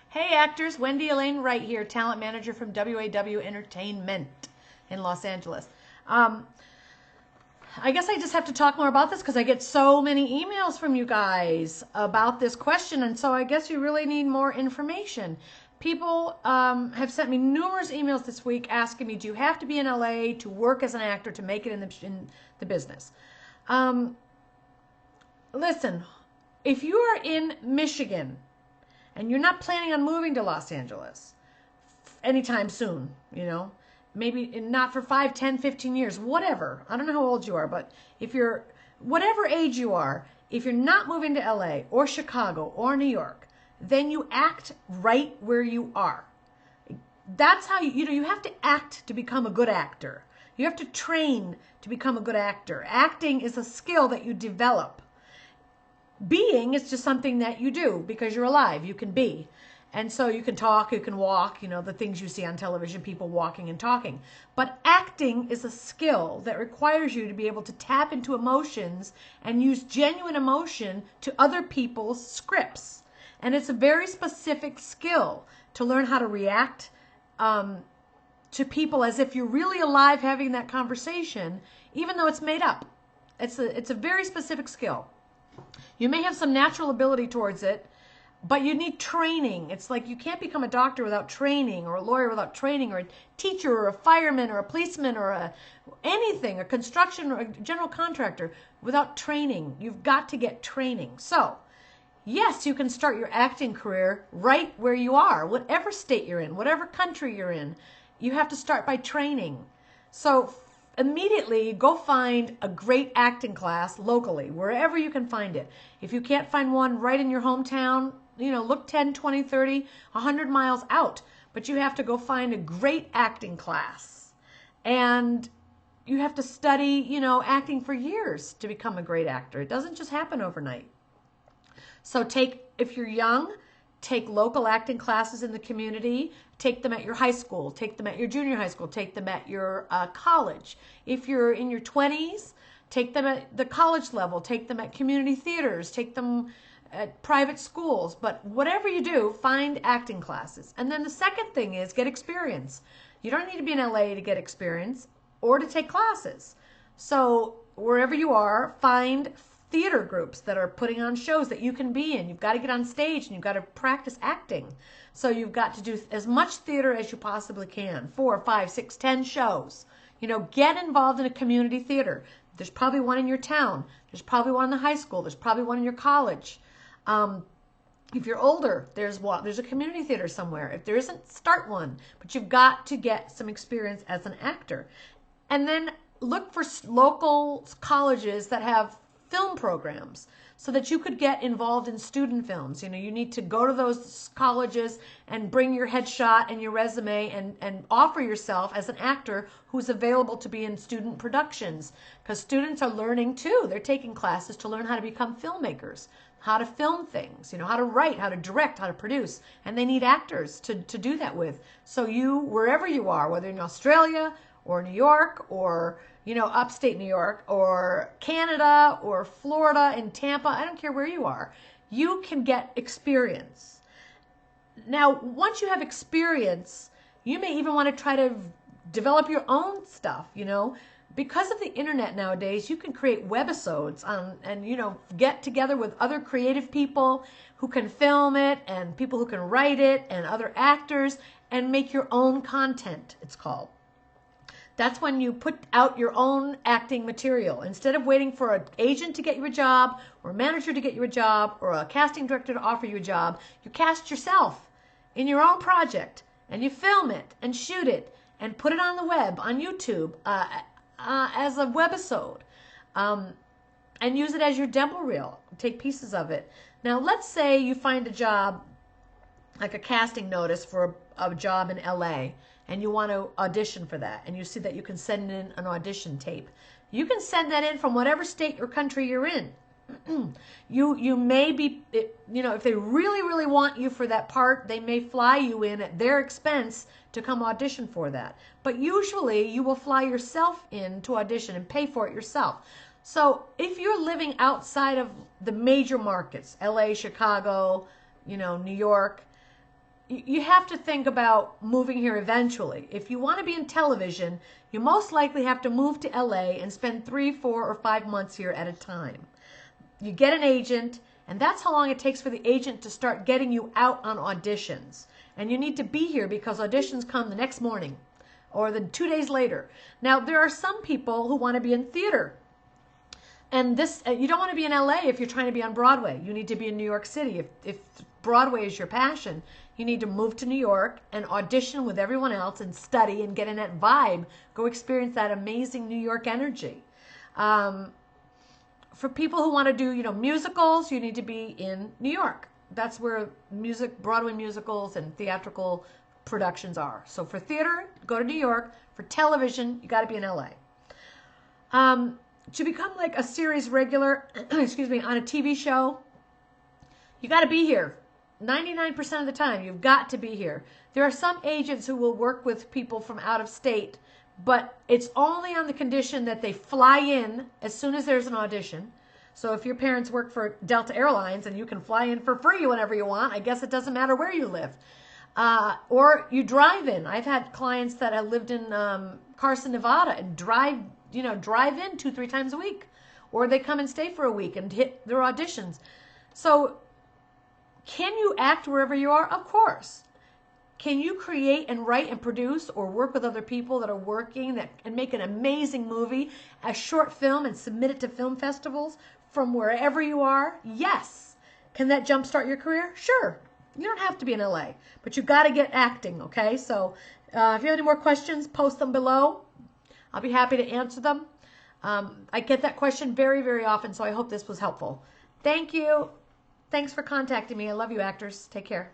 Hey actors, Wendy Alane Wright here, talent manager from WAW Entertainment in Los Angeles. Um, I guess I just have to talk more about this because I get so many emails from you guys about this question, and so I guess you really need more information. People have sent me numerous emails this week asking me, do you have to be in LA to work as an actor to make it in the business? Um, Listen, if you are in Michigan and you're not planning on moving to Los Angeles anytime soon, maybe not for 5, 10, 15 years, whatever. I don't know how old you are, but if you're, whatever age you are, if you're not moving to LA or Chicago or New York, then you act right where you are. That's how you have to act to become a good actor. You have to train to become a good actor. Acting is a skill that you develop. Being is just something that you do because you're alive. You can be. And so you can talk, you can walk, the things you see on television, people walking and talking. But acting is a skill that requires you to be able to tap into emotions and use genuine emotion to other people's scripts. And it's a very specific skill to learn how to react to people as if you're really alive having that conversation, even though it's made up. It's a very specific skill. You may have some natural ability towards it, but you need training. It's like you can't become a doctor without training, or a lawyer without training, or a teacher, or a fireman, or a policeman, or anything, a construction or a general contractor without training. You've got to get training. So, yes, you can start your acting career right where you are, whatever state you're in, whatever country you're in. You have to start by training. So immediately go find a great acting class locally, wherever you can find it. If you can't find one right in your hometown, look 10, 20, 30, 100 miles out. But you have to go find a great acting class. And you have to study, acting for years to become a great actor. It doesn't just happen overnight. So if you're young, take local acting classes in the community, take them at your high school, take them at your junior high school, take them at your college. If you're in your 20s, take them at the college level, take them at community theaters, take them at private schools. But whatever you do, find acting classes. And then the second thing is get experience. You don't need to be in LA to get experience or to take classes. So wherever you are, find theater groups that are putting on shows that you can be in. You've got to get on stage and you've got to practice acting. So you've got to do as much theater as you possibly can. 4, 5, 6, 10 shows. Get involved in a community theater. There's probably one in your town. There's probably one in the high school. There's probably one in your college. If you're older, there's a community theater somewhere. If there isn't, start one. But you've got to get some experience as an actor. And then look for local colleges that have film programs so that you could get involved in student films. You need to go to those colleges and bring your headshot and your resume and offer yourself as an actor who's available to be in student productions, because students are learning too. They're taking classes to learn how to become filmmakers, how to film things, how to write, how to direct, how to produce, and they need actors to do that with. So wherever you are, whether in Australia or New York or upstate New York or Canada or Florida and Tampa, I don't care where you are, you can get experience. Now, once you have experience, you may even want to try to develop your own stuff, Because of the internet nowadays, you can create webisodes and get together with other creative people who can film it and people who can write it and other actors and make your own content, it's called. That's when you put out your own acting material. Instead of waiting for an agent to get you a job or a manager to get you a job or a casting director to offer you a job, you cast yourself in your own project and you film it and shoot it and put it on the web, on YouTube, as a webisode, and use it as your demo reel. Take pieces of it. Now, let's say you find a job, like a casting notice for a job in LA, and you want to audition for that, and you see that you can send in an audition tape. You can send that in from whatever state or country you're in. You may be, if they really, really want you for that part, they may fly you in at their expense to come audition for that. But usually you will fly yourself in to audition and pay for it yourself. So if you're living outside of the major markets, LA, Chicago, New York, you have to think about moving here eventually. If you want to be in television, you most likely have to move to LA and spend 3, 4, or 5 months here at a time. You get an agent, and that's how long it takes for the agent to start getting you out on auditions. And you need to be here because auditions come the next morning or the 2 days later. Now, there are some people who want to be in theater. And this, you don't want to be in LA if you're trying to be on Broadway. You need to be in New York City. If Broadway is your passion, you need to move to New York and audition with everyone else and study and get in that vibe. Go experience that amazing New York energy. For people who want to do, musicals, you need to be in New York. That's where Broadway musicals and theatrical productions are. So for theater, go to New York. For television, you got to be in LA. To become like a series regular, excuse me, on a TV show, you got to be here. 99% of the time, you've got to be here. There are some agents who will work with people from out of state, but it's only on the condition that they fly in as soon as there's an audition. So if your parents work for Delta Airlines and you can fly in for free whenever you want, I guess it doesn't matter where you live. Or you drive in. I've had clients that have lived in Carson, Nevada, and drive in 2, 3 times a week. Or they come and stay for a week and hit their auditions. So can you act wherever you are? Of course. Can you create and write and produce or work with other people that are working and make an amazing movie, a short film, and submit it to film festivals from wherever you are? Yes. Can that jumpstart your career? Sure. You don't have to be in LA, but you got to get acting, okay? So if you have any more questions, post them below. I'll be happy to answer them. I get that question very, very often, so I hope this was helpful. Thank you. Thanks for contacting me. I love you, actors. Take care.